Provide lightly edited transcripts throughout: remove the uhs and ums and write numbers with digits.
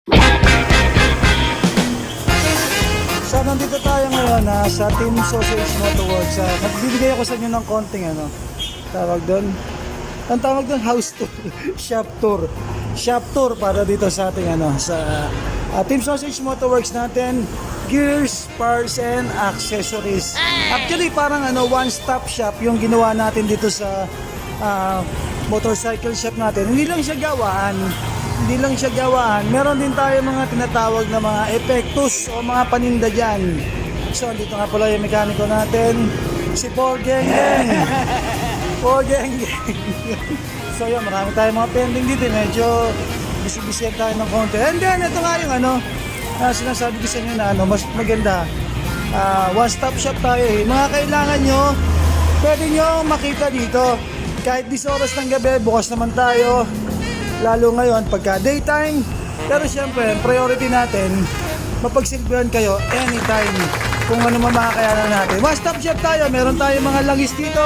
So nandito tayo ngayon sa Team Sausage Motorworks. Nagbibigay ako sa inyo ng konting tawag doon. Ang tawag doon, house tour, shop tour. Shop tour para dito sa ating sa Team Sausage Motorworks natin. Gears, parts, and accessories. Actually parang one-stop shop yung ginawa natin dito sa motorcycle shop natin. Hindi lang siya gawaan, meron din tayo mga tinatawag na mga epektos o mga paninda dyan. So dito nga pala yung mekaniko natin, si Paul Geng Geng. Paul Geng Geng. So yun, marami tayong mga pending dito, medyo busy-busy tayo ng konti. And then ito nga yung sinasabi ko sa inyo na mas maganda, one-stop shop tayo Mga kailangan nyo, pwede nyo makita dito. Kahit 10 oras ng gabi, bukas naman tayo. Lalo ngayon pagka daytime. Pero syempre, priority natin, mapagsilbihan kayo anytime kung ano makakayanan natin. One-stop shop tayo, meron tayong mga langis dito.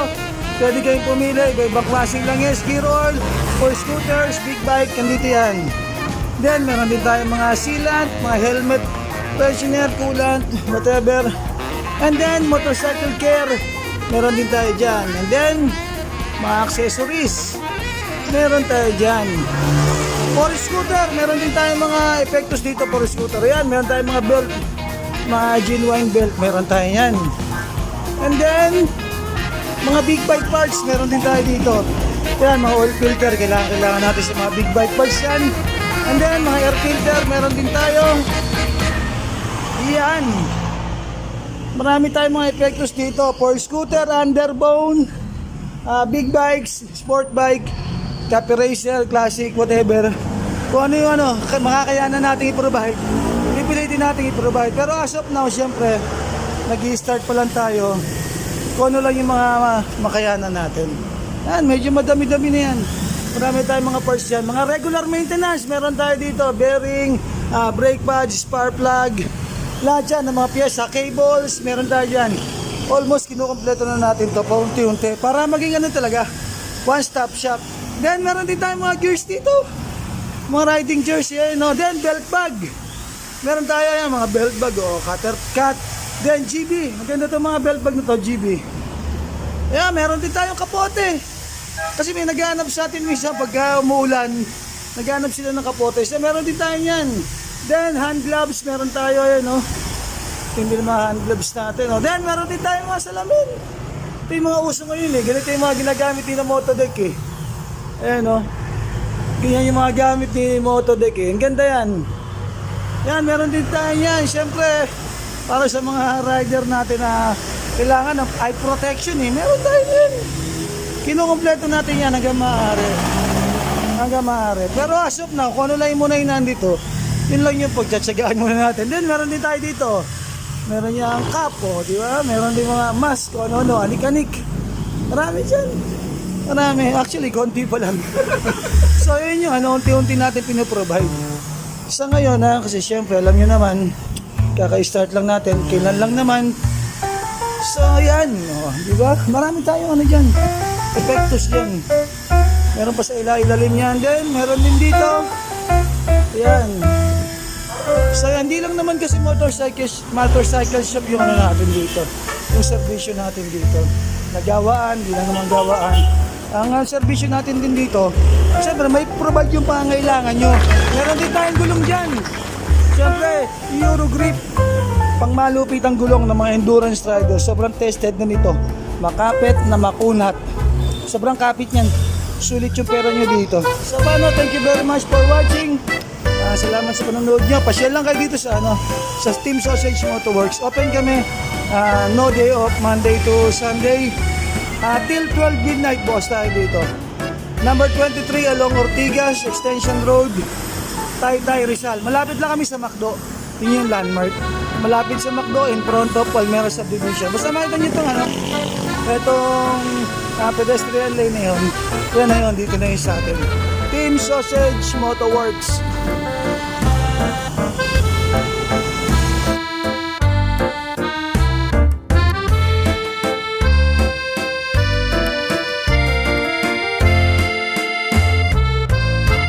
Pwede kayong pumili, iba-ibang klaseng langis, gear oil, for scooters, big bike, nandito yan. Then, meron din tayong mga sealant, mga helmet, freshener, coolant, whatever. And then, motorcycle care, meron din tayo dyan. And then, mga accessories, meron tayo dyan. For scooter, meron din tayong mga epektos dito for scooter. Yan, meron tayong mga belt, mga genuine belt, meron tayo yan. And then, mga big bike parts, meron din tayo dito. Yan, mga oil filter, kailangan natin sa mga big bike parts yan. And then, mga air filter, meron din tayo. Yan. Marami tayong mga epektos dito. For scooter, underbone, big bikes, sport bike, copy racer, classic, whatever. Kung ano yung makakayanan natin i-provide, pipilitin natin i-provide. Pero as of now, syempre, nag-i-start pa lang tayo. Kung ano lang yung mga makayanan natin. Yan, medyo madami-dami na yan. Marami tayong mga parts yan. Mga regular maintenance, meron tayo dito. Bearing, brake pads, spark plug, lahat yan, ng mga piyesa, cables, meron tayo dyan. Almost kinukompleto na natin to paunti-unti para maging talaga, one-stop shop. Then meron din tayong mga gears dito, mga riding gears yan, Then belt bag, meron tayo yan, mga belt bag, cutter cut. Then GB, maganda to mga belt bag na to, GB. Yeah, meron din tayong kapote, kasi may naghahanap sa atin minsan pagka umuulan, naghahanap sila ng kapote. So meron din tayo yan. Then hand gloves, meron tayo yan, hindi naman hand gloves natin. Then meron din tayong mga salamin. Ito yung mga uso ngayon ganito yung mga ginagamit din ng motodeck Ayan ganyan yung mga gamit ni motodeck Ang ganda yan. Yan, meron din tayo yan. Siyempre, para sa mga rider natin na kailangan ng eye protection meron tayo yan. Kinukompleto natin yan hanggang maaari. Pero as of now, kung ano lang muna yung nandito, yun lang yung pagtsatsagaan muna natin. Then meron din tayo dito. Meron niyang kapo, di ba? Meron din mga mask, anik-anik. Marami dyan. Marami. Actually, konti pa lang. So, yun yung unti-unti natin pinoprovide. Sa ngayon, kasi syempre, alam nyo naman, kaka-start lang natin, kailan lang naman. So, yan. Di ba? Marami tayong dyan. Epektos dyan. Meron pa sa ilalim yan. Then, meron din dito. Yan. So hindi lang naman kasi motorcycle shop yung natin dito, yung servisyo natin dito. Nagawaan, hindi lang naman gawaan. Ang servisyo natin din dito, siyempre may provide yung pangangailangan nyo. Meron din tayong gulong dyan. Siyempre, Euro Grip, pang malupit ang gulong ng mga endurance riders. Sobrang tested na nito. Makapit na makunat. Sobrang kapit niyan. Sulit yung pera nyo dito. So paano, thank you very much for watching. Salamat sa panonood nyo. Pasyal lang kayo dito sa Team Sausage Motorworks. Open kami no day off, Monday to Sunday till 12 midnight. Boss tayo dito. Number 23 along Ortigas Extension Road, Taytay, Rizal. Malapit lang kami sa McDo. Yun yung landmark. Malapit sa McDo in front of Palmera Subdivision. Basta makita nyo itong pedestrian lane na yun. Yan na yun, dito na yung sa atin. Team Sausage Motorworks.